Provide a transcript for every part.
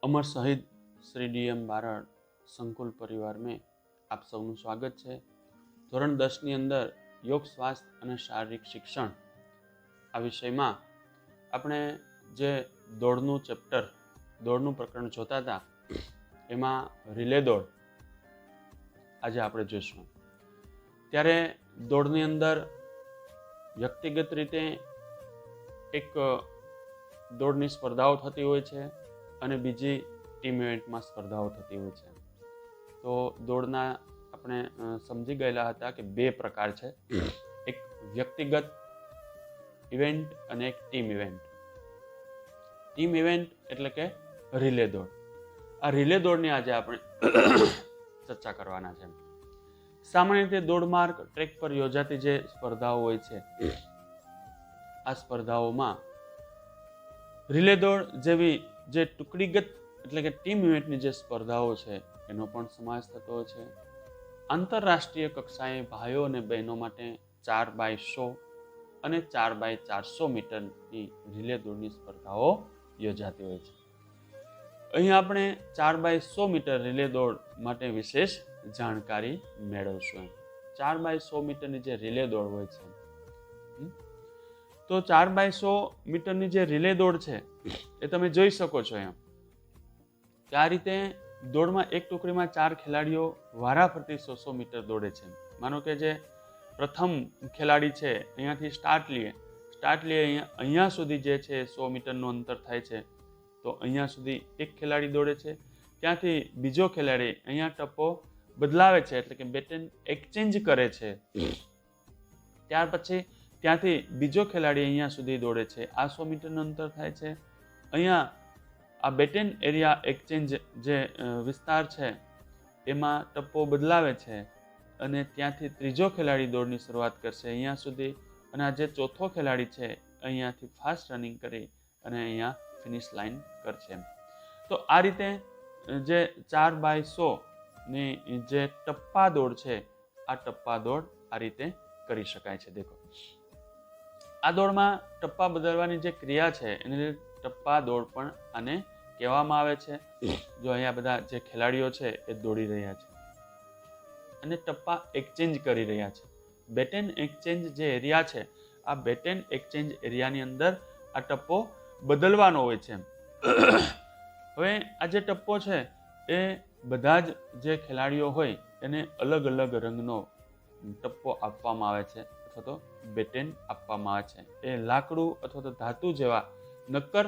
अमर शहीद श्री डी.एम. बारड़ संकुल परिवार में आप सबનું સ્વાગત છે। ધોરણ 10 ની અંદર યોગ સ્વાસ્થ્ય અને શારીરિક શિક્ષણ આ વિષયમાં આપણે જે દોડનું ચેપ્ટર દોડનું પ્રકરણ જોતા હતા એમાં રિલે દોડ આજે આપણે જોઈશું। ત્યારે દોડની અંદર વ્યક્તિગત રીતે એક દોડની સ્પર્ધાઓ થતી હોય છે અને બીજી ટીમ ઇવેન્ટમાં સ્પર્ધાઓ થતી હોય છે। તો દોડના આપણે સમજી ગયેલા હતા કે બે પ્રકાર છે, એક વ્યક્તિગત ઇવેન્ટ અને એક ટીમ ઇવેન્ટ। ટીમ ઇવેન્ટ એટલે કે રિલે દોડ। આ રિલે દોડની આજે આપણે ચર્ચા કરવાના છે। સામાન્ય રીતે દોડ માર્ગ ટ્રેક પર યોજાતી જે સ્પર્ધાઓ હોય છે આ સ્પર્ધાઓમાં રિલે દોડ જેવી જે ટુકડીગત એટલે કે ટીમ ઇવેન્ટની જે સ્પર્ધાઓ છે એનો પણ સમાવેશ થતો હોય છે। આંતરરાષ્ટ્રીય કક્ષાએ ભાઈઓ અને બહેનો માટે 4x100 અને 4x400 મીટરની રિલે દોડની સ્પર્ધાઓ યોજાતી હોય છે। અહીં આપણે 4x100 મીટર રિલે દોડ માટે વિશેષ જાણકારી મેળવશું। 4x100 મીટરની જે રિલે દોડ હોય છે તો 4x100 મીટરની જે રિલે દોડ છે એ તમે જોઈ શકો છો એમ કે આ રીતે દોડમાં એક ટુકડીમાં 4 ખેલાડીઓ વારાફરતી 100 મીટર દોડે છે। માનો કે જે પ્રથમ ખેલાડી છે અહીંયાથી સ્ટાર્ટ લઈએ અહીંયા સુધી જે છે 100 મીટરનું અંતર થાય છે તો અહીંયા સુધી એક ખેલાડી દોડે છે, ત્યાંથી બીજો ખેલાડી અહીંયા ટપ્પો બદલાવે છે એટલે કે બેટન એક્સચેન્જ કરે છે, ત્યાર પછી ત્યાંથી બીજો ખેલાડી અહીંયા સુધી દોડે છે, આ 100 મીટરનું અંતર થાય છે। અહીંયા આ બેટન એરિયા એક્સચેન્જ જે વિસ્તાર છે એમાં ટપ્પો બદલાવે છે અને ત્યાંથી ત્રીજો ખેલાડી દોડની શરૂઆત કરશે અહીંયા સુધી, અને આ જે ચોથો ખેલાડી છે અહીંયાથી ફાસ્ટ રનિંગ કરી અને અહીંયા ફિનિશ લાઇન કરશે। તો આ રીતે જે 4x100 ની જે ટપ્પા દોડ છે આ ટપ્પા દોડ આ રીતે કરી શકાય છે। દેખો આ દોડમાં ટપ્પા બદલવાની જે ક્રિયા છે એને ટપ્પા દોડ પણ આને કહેવામાં આવે છે। જો અહીંયા બધા જે ખેલાડીઓ છે એ દોડી રહ્યા છે અને ટપ્પા એક્સચેન્જ કરી રહ્યા છે। બેટન એક્સચેન્જ જે એરિયા છે આ બેટન એક્સચેન્જ એરિયાની અંદર આ ટપ્પો બદલવાનો હોય છે। હવે આ જે ટપ્પો છે એ બધા જ જે ખેલાડીઓ હોય એને અલગ અલગ રંગનો ટપ્પો આપવામાં આવે છે અથવા તો બેટન આપવામાં આવે છે। એ લાકડું અથવા તો ધાતુ જેવા નક્કર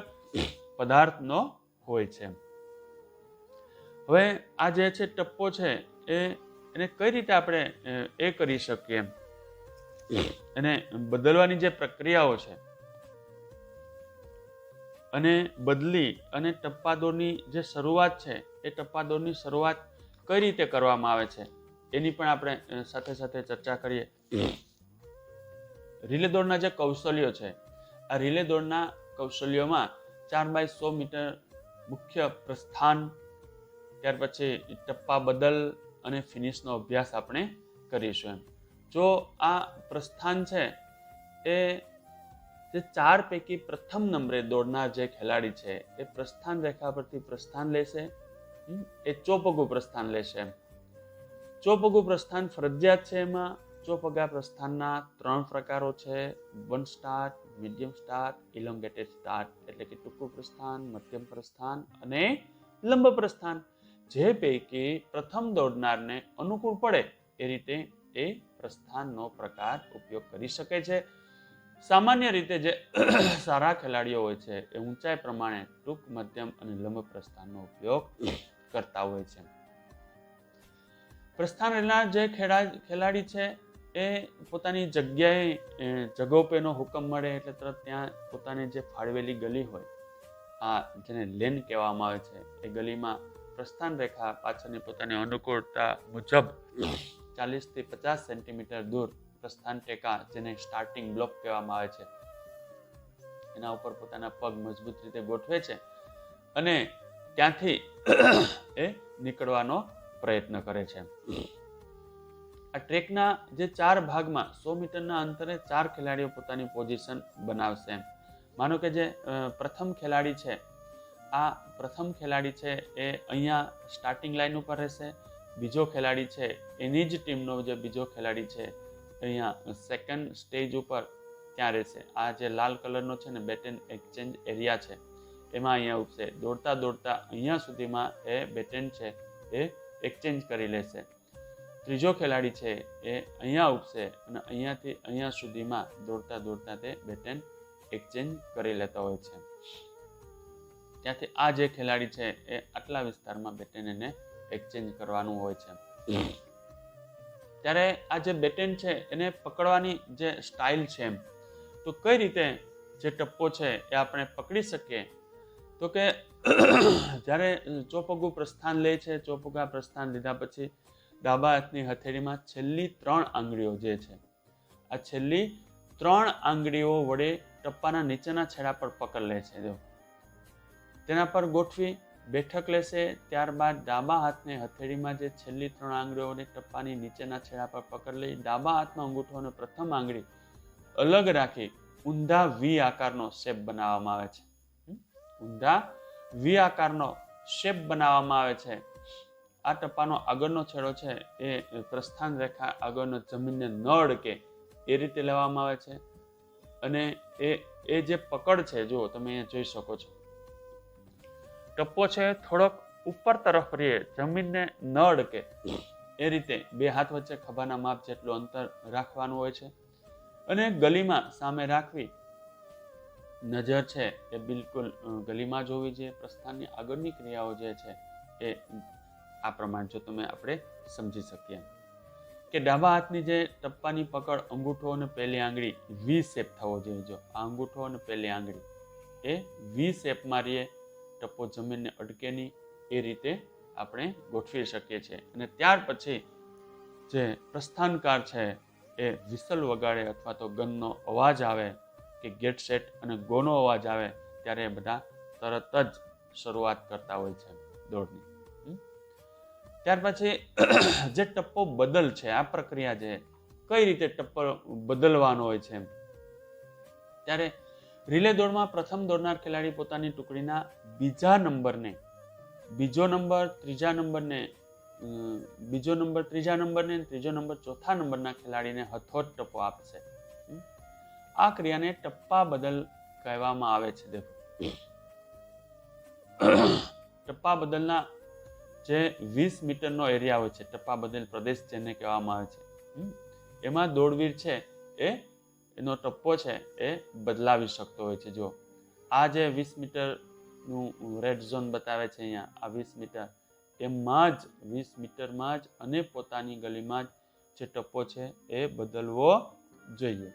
પદાર્થનો હોય છે। હવે આ જે છે ટપ્પો છે એને કઈ રીતે આપણે એ કરી શકીએ, એને બદલવાની જે પ્રક્રિયાઓ છે અને બદલી અને ટપ્પા દોડની જે શરૂઆત છે એ ટપ્પા દોડની શરૂઆત કઈ રીતે કરવામાં આવે છે એની પણ આપણે સાથે સાથે ચર્ચા કરીએ। રિલે દોડના જે કૌશલ્યો છે આ રિલે દોડના કૌશલ્યોમાં 4x100 મીટર મુખ્ય પ્રસ્થાન, ત્યાર પછી ટપ્પા બદલ અને ફિનિશનો અભ્યાસ આપણે કરીશું। જો આ પ્રસ્થાન છે એ જે 4 પૈકી પ્રથમ નંબરે દોડનાર જે ખેલાડી છે એ પ્રસ્થાન રેખા પરથી પ્રસ્થાન લેશે, એ ચોપગું પ્રસ્થાન લેશે। ચોપગું પ્રસ્થાન ફરજિયાત છે। એમાં ચોપગા પ્રસ્થાનના 3 પ્રકારો છે, 1 સ્ટાર્ટ, મીડિયમ સ્ટાર્ટ, ઇલોંગેટેડ સ્ટાર્ટ એટલે કે ટૂંકું પ્રસ્થાન, મધ્યમ પ્રસ્થાન અને લંબ પ્રસ્થાન। જે પૈકી પ્રથમ દોડનારને અનુકૂળ પડે એ રીતે એ પ્રસ્થાનનો પ્રકાર ઉપયોગ કરી શકે છે। સામાન્ય રીતે જે સારા ખેલાડીઓ હોય છે એ ઊંચાઈ પ્રમાણે ટૂંક, મધ્યમ અને લંબ પ્રસ્થાનનો ઉપયોગ કરતા હોય છે। પ્રસ્થાન લેનાર જે ખેલાડી છે એ પોતાની જગ્યાએ જગોપેનો હુકમ મળે એટલે તરત ત્યાં પોતાની જે ફાળવેલી ગલી હોય આ જેને લેન કહેવામાં આવે છે એ ગલીમાં પ્રસ્થાન રેખા પાછળની પોતાની અનુકૂળતા મુજબ 40 થી 50 સેન્ટીમીટર દૂર પ્રસ્થાન ટેકા જેને સ્ટાર્ટિંગ બ્લોક કહેવામાં આવે છે એના ઉપર પોતાના પગ મજબૂત રીતે ગોઠવે છે અને ત્યાંથી એ નીકળવાનો પ્રયત્ન કરે છે। આ ટ્રેકના જે 4 ભાગમાં 100 મીટરના અંતરે 4 ખેલાડીઓ પોતાની પોઝિશન બનાવશે। માનો કે જે પ્રથમ ખેલાડી છે આ પ્રથમ ખેલાડી છે એ અહીંયા સ્ટાર્ટિંગ લાઇન ઉપર રહેશે. બીજો ખેલાડી છે એની જ ટીમનો જે બીજો ખેલાડી છે અહીંયા સેકન્ડ સ્ટેજ ઉપર ત્યાં રહેશે. આ જે લાલ કલરનો છે ને બેટ એન્ડ એક્સચેન્જ એરિયા છે એમાં અહીંયા ઉપસે. દોડતા દોડતા અહીંયા સુધીમાં એ બેટ એન્ડ છે એ એક્સચેન્જ કરી લેશે. ત્રીજો ખેલાડી છે એ અહીંયા ઉપસે અને અહીંયાથી અહીંયા સુધીમાં દોડતા દોડતા તે બેટ એન્ડ એક્સચેન્જ કરી લેતા હોય છે. ત્યાંથી આ જે ખેલાડી છે એ આટલા વિસ્તારમાં બેટ એન્ડ એને એક્સચેન્જ કરવાનું હોય છે. ત્યારે આ જે બેટ એન્ડ છે એને પકડવાની જે સ્ટાઇલ છે એમ તો કઈ રીતે જે ટપ્પો છે એ આપણે પકડી શકીએ તો કે જ્યારે ચોપગું પ્રસ્થાન લે છે, ચોપગા પ્રસ્થાન લીધા પછી ડાબા હાથની હથેળીમાં છેલ્લી 3 આંગળીઓ જે છે આ છેલ્લી 3 આંગળીઓ વડે ટપ્પાના નીચેના છેડા પર પકડ લે છે. જો તેના પર ગોઠવી બેઠક લેશે. ત્યારબાદ ડાબા હાથને હથેળીમાં જે છેલ્લી 3 આંગળીઓને ટપ્પાની નીચેના છેડા પર પકડ લઈ ડાબા હાથનો અંગૂઠો અને પ્રથમ આંગળી અલગ રાખી ઊંધા વી આકારનો શેપ બનાવવામાં આવે છે. ઊંધા વી આકારનો શેપ બનાવવામાં આવે છે. આ ટપ્પાનો આગળનો છેડો છે એ પ્રસ્થાન રેખા આગળનો જમીનને ન અડકે એ રીતે લેવામાં આવે છે. અને એ જે પકડ છે જો તમે અહીંયા જોઈ શકો છો ટપ્પો છે થોડોક ઉપર તરફ રહે, જમીનને ન અડકે એ રીતે 2 હાથ વચ્ચે ખભાના માપ જેટલું અંતર રાખવાનું હોય છે. અને ગલીમાં સામે રાખવી, નજર છે એ બિલકુલ ગલીમાં જ હોવી જોઈએ. પ્રસ્થાનની આગળની ક્રિયાઓ જે છે એ આ પ્રમાણે જો તમે આપણે સમજી શકીએ કે ડાબા હાથની જે ટપ્પાની પકડ અંગૂઠો અને પહેલી આંગળી વી શેપ થવો જોઈએ. જો આ અંગૂઠો અને પહેલી આંગળી એ વી શેપમાં રહીએ, ટપ્પો જમીનને અડકે નહીં એ રીતે આપણે ગોઠવી શકીએ છીએ. અને ત્યાર પછી જે પ્રસ્થાનકાર છે એ વિસલ વગાડે અથવા તો ગનનો અવાજ આવે કે ગેટ સેટ અને ગોનો અવાજ આવે ત્યારે બધા તરત જ શરૂઆત કરતા હોય છે દોડની. ત્યાર પછી જે ટપ્પો બદલ છે આ પ્રક્રિયા છે કઈ રીતે ટપ્પો બદલવાનો હોય છે ત્યારે રિલે દોડમાં પ્રથમ દોડનાર ખેલાડી પોતાની ટુકડીના બીજો નંબર, ત્રીજા નંબરને ત્રીજો નંબર ચોથા નંબરના ખેલાડીને હથોટ ટપ્પો આપશે. આ ક્રિયાને ટપ્પા બદલ કહેવામાં આવે છે. દેખો ટપ્પા બદલના જે 20 મીટરનો એરિયા હોય છે, ટપ્પા બદલ પ્રદેશ જેને કહેવામાં આવે છે, એમાં દોડવીર છે એનો ટપ્પો છે એ બદલાવી શકતો હોય છે. જો આ જે 20 મીટરનું રેડ ઝોન બતાવે છે અહીંયા, આ 20 મીટર એમાં જ 20 મીટરમાં જ અને પોતાની ગલીમાં જ જે ટપ્પો છે એ બદલવો જોઈએ.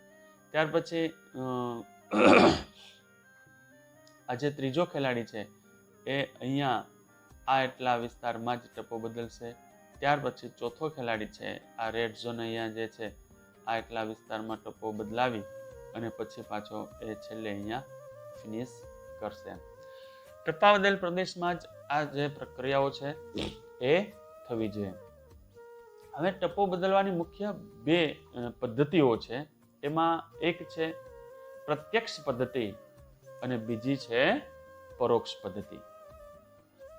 ત્યાર પછી આ જે ત્રીજો ખેલાડી છે એ અહીંયા આ એટલા વિસ્તારમાં જ ટપ્પો બદલશે. ત્યાર પછી ચોથો ખેલાડી છે આ રેડ ઝોન અહીંયા જે છે આ એટલા વિસ્તારમાં ટપ્પો બદલાવી અને પછી પાછો એ છેલ્લે અહીંયા ફિનિશ કરશે. ટપ્પા બદલ પ્રદેશમાં જ આ જે પ્રક્રિયાઓ છે એ થવી જોઈએ. હવે ટપ્પો બદલવાની મુખ્ય 2 પદ્ધતિઓ છે. એમાં એક છે પ્રત્યક્ષ પદ્ધતિ અને બીજી છે પરોક્ષ પદ્ધતિ.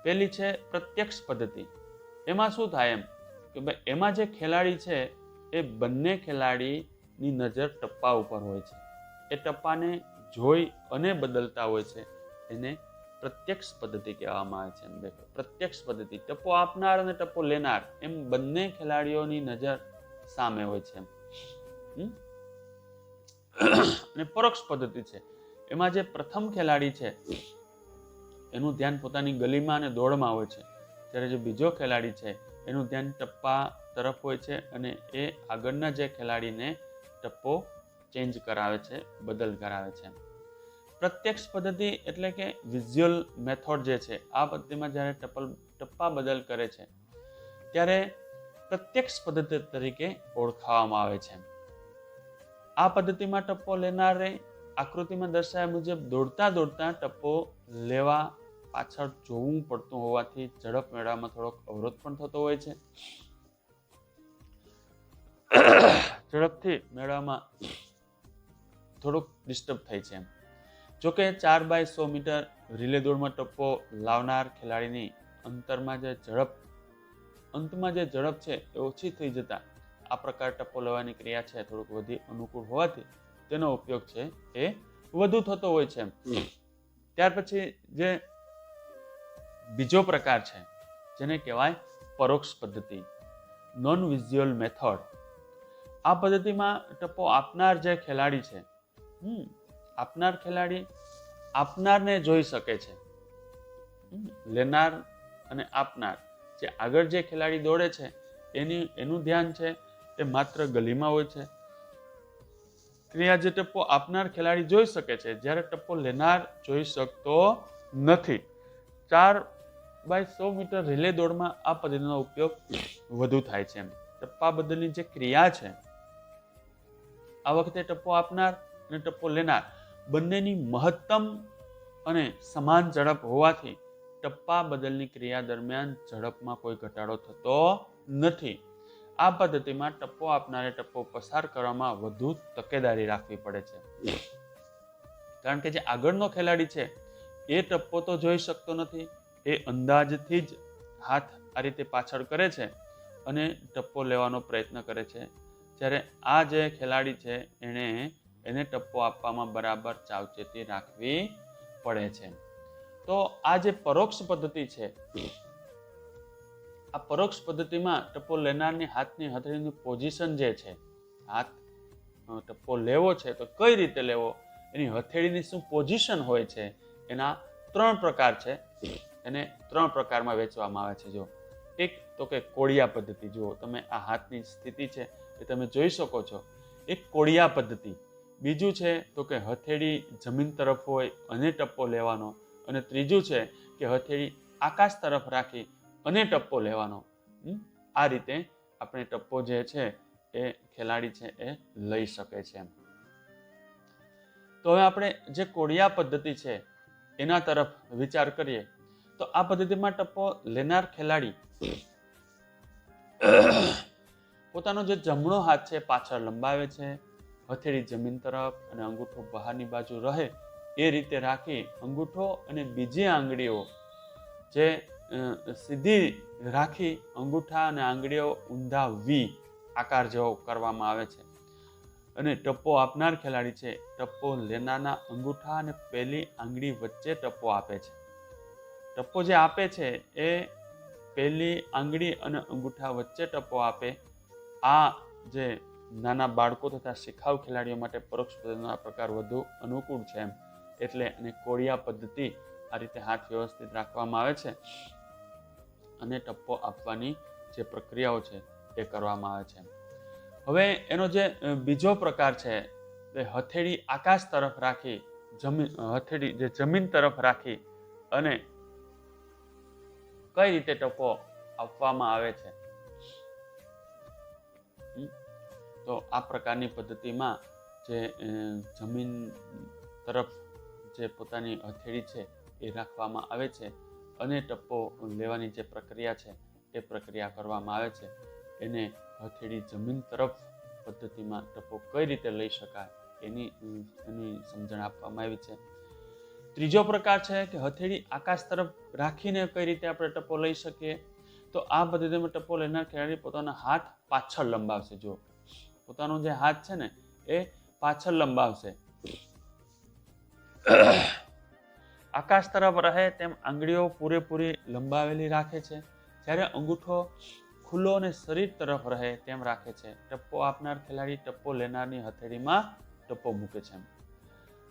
પહેલી છે પ્રત્યક્ષ પદ્ધતિ. એમાં શું થાય એમ કે ભાઈ એમાં જે ખેલાડી છે એ બંને ખેલાડીની નજર ટપ્પા ઉપર હોય છે. એ ટપ્પાને જોઈ અને બદલતા હોય છે. એને પ્રત્યક્ષ પદ્ધતિ કહેવામાં આવે છે. દેખો પ્રત્યક્ષ પદ્ધતિ, ટપ્પો આપનાર અને ટપ્પો લેનાર એમ બંને ખેલાડીઓની નજર સામે હોય છે. અને પરોક્ષ પદ્ધતિ છે એમાં જે પ્રથમ ખેલાડી છે એનું ધ્યાન પોતાની ગલીમાં અને દોડમાં હોય છે, જ્યારે જે બીજો ખેલાડી છે એનું ધ્યાન ટપ્પા તરફ હોય છે અને એ આગળના જે ખેલાડીને ટપ્પો ચેન્જ કરાવે છે, બદલ કરાવે છે. પ્રત્યક્ષ પદ્ધતિ એટલે કે વિઝ્યુઅલ મેથડ જે છે આ પદ્ધતિમાં જ્યારે ટપ્પા બદલ કરે છે ત્યારે પ્રત્યક્ષ પદ્ધતિ તરીકે ઓળખાવામાં આવે છે. આ પદ્ધતિમાં ટપ્પો લેનારે આકૃતિમાં દર્શાવ્યા મુજબ દોડતા દોડતા ટપ્પો લેવા પાછળ જોવું પડતું હોવાથી ઝડપ મેળવવામાં થોડોક અવરોધ પણ થતો હોય છે. ઝડપથી મેળવવામાં થોડુંક ડિસ્ટર્બ થાય છે. જોકે 4x100 મીટર રિલે દોડમાં ટપ્પો લાવનાર ખેલાડીની અંતમાં જે ઝડપ છે એ ઓછી થઈ જતા આ પ્રકાર ટપ્પો લેવાની ક્રિયા છે થોડુંક વધુ અનુકૂળ હોવાથી તેનો ઉપયોગ છે એ વધુ થતો હોય છે. ત્યાર પછી જે બીજો પ્રકાર છે જેને કહેવાય પરોક્ષ પદ્ધતિ, નોન વિઝ્યુઅલ મેથડ. આ પદ્ધતિમાં ટપ્પો આપનાર જે ખેલાડી છે, આપનાર ખેલાડી આપનારને જોઈ શકે છે. લેનાર અને આપનાર, જે આગળ જે ખેલાડી દોડે છે એનું ધ્યાન છે એ માત્ર ગલીમાં હોય છે. ક્રિયા જે ટપ્પો આપનાર ખેલાડી જોઈ શકે છે, જ્યારે ટપ્પો લેનાર જોઈ શકતો નથી. 4x100 મીટર રિલે દોડમાં આ પદ્ધતિનો ઉપયોગ વધુ થાય છે. ટપ્પા બદલની જે ક્રિયા છે, આ વખતે ટપ્પો આપનાર અને ટપ્પો લેનાર બંનેની મહત્તમ અને સમાન ઝડપ હોવાથી ટપ્પા બદલની ક્રિયા દરમિયાન ઝડપમાં કોઈ ઘટાડો થતો નથી. આ પદ્ધતિમાં ટપ્પો આપનારે ટપ્પો પસાર કરવામાં વધુ તકેદારી રાખવી પડે છે, કારણ કે જે આગળનો ખેલાડી છે એ ટપ્પો તો જોઈ શકતો નથી. એ અંદાજથી જ હાથ આ રીતે પાછળ કરે છે અને ટપ્પો લેવાનો પ્રયત્ન કરે છે, જ્યારે આ જે ખેલાડી છે એને ટપ્પો આપવામાં બરાબર સાવચેતી રાખવી પડે છે. તો આ જે પરોક્ષ પદ્ધતિ છે, આ પરોક્ષ પદ્ધતિમાં ટપ્પો લેનારની હાથની હથેળીની પોઝિશન જે છે, હાથ ટપ્પો લેવો છે તો કઈ રીતે લેવો, એની હથેળીની શું પોઝિશન હોય છે, એના 3 પ્રકાર છે. એને 3 પ્રકારમાં વહેંચવામાં આવે છે. જો એક તો કે કોળિયા પદ્ધતિ, જુઓ તમે આ હાથની સ્થિતિ છે એ તમે જોઈ શકો છો, એક કોળિયા પદ્ધતિ. બીજું છે તો કે હથેળી જમીન તરફ હોય અને ટપ્પો લેવાનો, અને ત્રીજું છે કે હથેળી આકાશ તરફ રાખી અને ટપ્પો લેવાનો. આ રીતે આપણે ટપ્પો જે છે એ ખેલાડી છે એ લઈ શકે છે. તો હવે આપણે જે કોળિયા પદ્ધતિ છે એના તરફ વિચાર કરીએ તો આ પદ્ધતિમાં ટપ્પો લેનાર ખેલાડી પોતાનો જે જમણો હાથ છે પાછળ લંબાવે છે, હથેળી જમીન તરફ અને અંગૂઠો બહારની બાજુ રહે એ રીતે રાખી અંગૂઠો અને બીજી આંગળીઓ જે સીધી રાખી અંગૂઠા અને આંગળીઓ ઊંધા વી આકાર જેવો કરવામાં આવે છે. અને ટપ્પો આપનાર ખેલાડી છે ટપ્પો લેનારના અંગૂઠા અને પહેલી આંગળી વચ્ચે ટપ્પો આપે છે. ટપ્પો જે આપે છે એ પહેલી આંગળી અને અંગૂઠા વચ્ચે ટપ્પો આપે. આ જે નાના બાળકો તથા શિખાઉ ખેલાડીઓ માટે પરોક્ષ પદ્ધતિનો આ પ્રકાર વધુ અનુકૂળ છે. એટલે અને કોળિયા પદ્ધતિ આ રીતે હાથ વ્યવસ્થિત રાખવામાં આવે છે અને ટપ્પો આપવાની જે પ્રક્રિયાઓ છે એ કરવામાં આવે છે. હવે એનો જે બીજો પ્રકાર છે તે હથેળી આકાશ તરફ રાખી હથેળી જે જમીન તરફ રાખી અને કઈ રીતે ટપ્પો આપવામાં આવે છે. તો આ પ્રકારની પદ્ધતિમાં જે જમીન તરફ જે પોતાની હથેળી છે એ રાખવામાં આવે છે અને ટપ્પો લેવાની જે પ્રક્રિયા છે એ પ્રક્રિયા કરવામાં આવે છે. એને હથેળી જમીન તરફ પદ્ધતિમાં ટપ્પો કઈ રીતે લઈ શકાય એની સમજણ આપવામાં આવી છે. ત્રીજો પ્રકાર છે કે હથેળી આકાશ તરફ રાખીને કઈ રીતે આપણે ટપ્પો લઈ શકીએ. તો આ પદ્ધતિમાં ટપ્પો લેનાર ખેલાડી પોતાનો હાથ પાછળ લંબાવશે. જો પોતાનો જે હાથ છે ને એ પાછળ લંબાવશે, આકાશ તરફ રહે તેમ આંગળીઓ પૂરેપૂરી લંબાવેલી રાખે છે, જ્યારે અંગૂઠો ખુલ્લો અને શરીર તરફ રહે તેમ રાખે છે. ટપ્પો આપનાર ખેલાડી ટપ્પો લેનારની હથેળીમાં ટપ્પો મૂકે છે.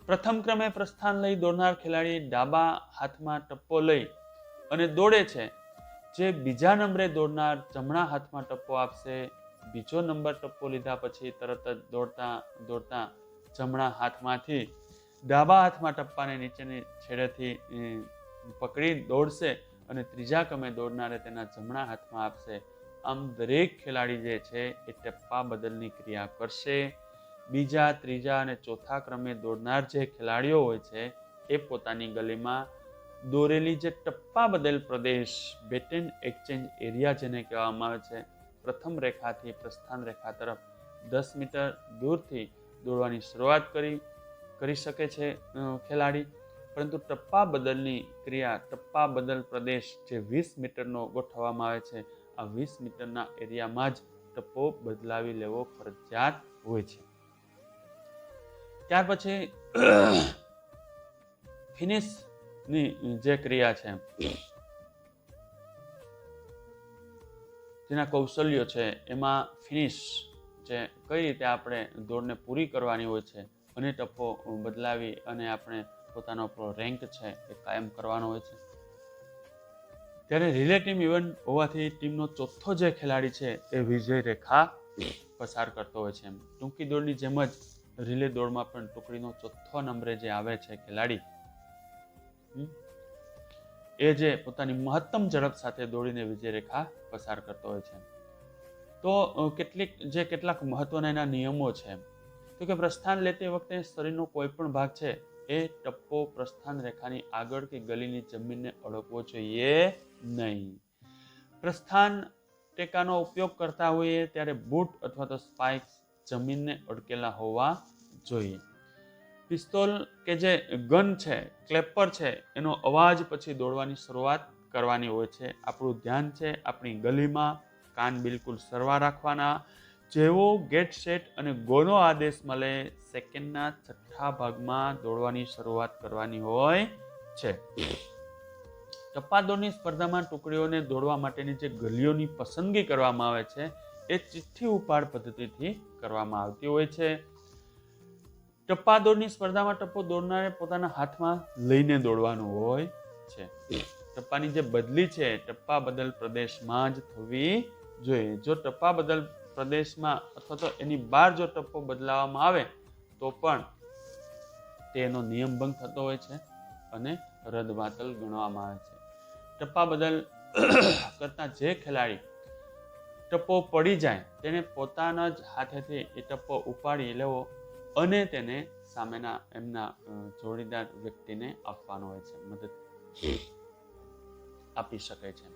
પ્રથમ ક્રમે પ્રસ્થાન લઈ દોડનાર ખેલાડી ડાબા હાથમાં ટપ્પો લઈ અને દોડે છે. જે બીજા નંબરે દોડનાર જમણા હાથમાં ટપ્પો આપશે. બીજો નંબર ટપ્પો લીધા પછી તરત જ દોડતા જમણા હાથમાંથી ડાબા હાથમાં ટપ્પાને નીચેની છેડેથી પકડી દોડશે અને ત્રીજા ક્રમે દોડનારે તેના જમણા હાથમાં આપશે. આમ દરેક ખેલાડી જે છે એ ટપ્પા બદલની ક્રિયા કરશે. બીજા, ત્રીજા અને ચોથા ક્રમે દોડનાર જે ખેલાડીઓ હોય છે એ પોતાની ગલીમાં દોરેલી જે ટપ્પા બદલ પ્રદેશ, બેટેન એક્સચેન્જ એરિયા જેને કહેવામાં આવે છે, પ્રથમ રેખાથી પ્રસ્થાન રેખા તરફ 10 મીટર દૂરથી દોડવાની શરૂઆત કરી કરી શકે છે ખેલાડી. પરંતુ ટપ્પા બદલની ક્રિયા, ટપ્પા બદલ પ્રદેશ જે 20 મીટરનો ગોઠવવામાં આવે છે, આ 20 મીટરના એરિયામાં જ ટપ્પો બદલાવી લેવો ફરજિયાત હોય છે. ત્યાર પછી ફિનિશની જે ક્રિયા છે, જેના કૌશલ્યો છે, એમાં ફિનિશ જે કઈ રીતે આપણે દોડને પૂરી કરવાની હોય છે અને ટપ્પો બદલાવી અને આપણે પોતાનો રેન્ક છે એ કાયમ કરવાનો હોય છે. ત્યારે રિલે ટીમ ઇવેન્ટ હોવાથી ટીમનો ચોથો જે ખેલાડી છે એ વિજય રેખા પસાર કરતો હોય છે. ટૂંકી દોડની જેમ જ રિલે દોડમાં પણ ટુકડીનો ચોથો નંબરે જે આવે છે ખેલાડી, એ જે પોતાની મહત્તમ ઝડપ સાથે દોડીને વિજય રેખા પસાર કરતો હોય છે. તો કેટલાક મહત્વના એના નિયમો છે. તો કે પ્રસ્થાન લેતી વખતે શરીરનો કોઈ પણ ભાગ છે એ ટપ્પો પ્રસ્થાન રેખાની આગળ કે ગલીની જમીનને અડકવો જોઈએ નહીં. પ્રસ્થાન ટેકાનો ઉપયોગ કરતા હોઈએ ત્યારે બૂટ અથવા તો સ્પાઇક્સ જમીનને અડકેલા હોવા જોઈએ. પિસ્તોલ કે જે ગન છે, ક્લેપર છે, એનો અવાજ પછી દોડવાની શરૂઆત કરવાની હોય છે. આપણું ધ્યાન છે આપણી ગલીમાં, કાન બિલકુલ સરવા રાખવાના. જેવો ગેટ સેટ અને ગોનો આદેશ મળે, સેકન્ડના છઠ્ઠા ભાગમાં દોડવાની શરૂઆત કરવાની હોય છે. ટપ્પા દોડની સ્પર્ધામાં ટુકડીઓને દોડવા માટેની જે ગલીઓની પસંદગી કરવામાં આવે છે એ ચિઠ્ઠી ઉપાડ પદ્ધતિથી કરવામાં આવતી હોય છે. ટપ્પા દોડની સ્પર્ધામાં ટપ્પો દોડનારે પોતાના હાથમાં લઈને દોડવાનું હોય છે. ટપ્પાની જે બદલી છે ટપ્પા બદલ પ્રદેશમાં જ થવી જોઈએ. જો ટપ્પા બદલ પ્રદેશમાં અથવા તો એની બહાર જો ટપ્પો બદલાવવામાં આવે તો પણ તેનો નિયમ ભંગ થતો હોય છે અને રદબાતલ ગણવામાં આવે છે. ટપ્પા બદલ કરતા જે ખેલાડી ટપ્પો પડી જાય તેને પોતાના જ હાથેથી એ ટપ્પો ઉપાડી લેવો અને તેને સામેના એમના જોડીદાર વ્યક્તિને આપવાનો હોય છે, મદદ આપી શકે છે.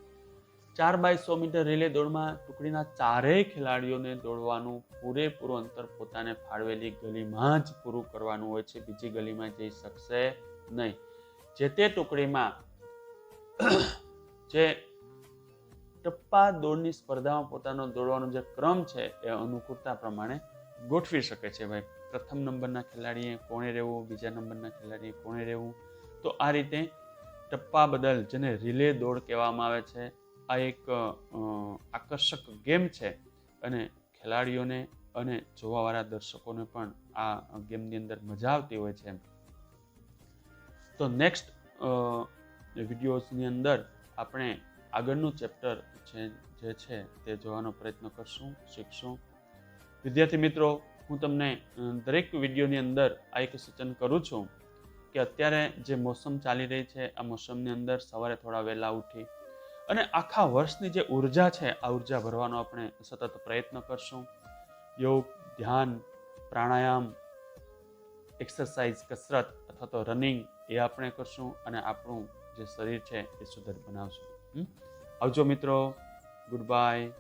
4x100 મીટર રિલે દોડમાં ટુકડીના ચારેય ખેલાડીઓને દોડવાનું પૂરેપૂરું અંતર પોતાને ફાળવેલી ગલીમાં જ પૂરું કરવાનું હોય છે. બીજી ગલીમાં જઈ શકશે નહીં. જે તે ટુકડીમાં જે ટપ્પા દોડની સ્પર્ધામાં પોતાનો દોડવાનો જે ક્રમ છે એ અનુકૂળતા પ્રમાણે ગોઠવી શકે છે. ભાઈ પ્રથમ નંબરના ખેલાડીએ કોણે રહેવું, બીજા નંબરના ખેલાડીએ કોણે રહેવું. તો આ રીતે ટપ્પા બદલ, જેને રિલે દોડ કહેવામાં આવે છે, આ એક આકર્ષક ગેમ છે અને ખેલાડીઓને અને જોવાવાળા દર્શકોને પણ આ ગેમની અંદર મજા આવતી હોય છે. તો નેક્સ્ટ વિડીયોઝની અંદર આપણે આગળનું ચેપ્ટર જે છે તે જોવાનો પ્રયત્ન કરશું, શીખશું. વિદ્યાર્થી મિત્રો, હું તમને દરેક વિડીયોની અંદર આ એક સૂચન કરું છું કે અત્યારે જે મોસમ ચાલી રહી છે, આ મોસમની અંદર સવારે થોડા વહેલા ઉઠી અને આખા વર્ષની જે ઉર્જા છે આ ઉર્જા ભરવાનો આપણે સતત પ્રયત્ન કરશું. યોગ, ધ્યાન, પ્રાણાયામ, એક્સરસાઇઝ, કસરત અથવા તો રનિંગ એ આપણે કરશું અને આપણું જે શરીર છે એ સુધર બનાવશું. આવજો મિત્રો, ગુડ બાય.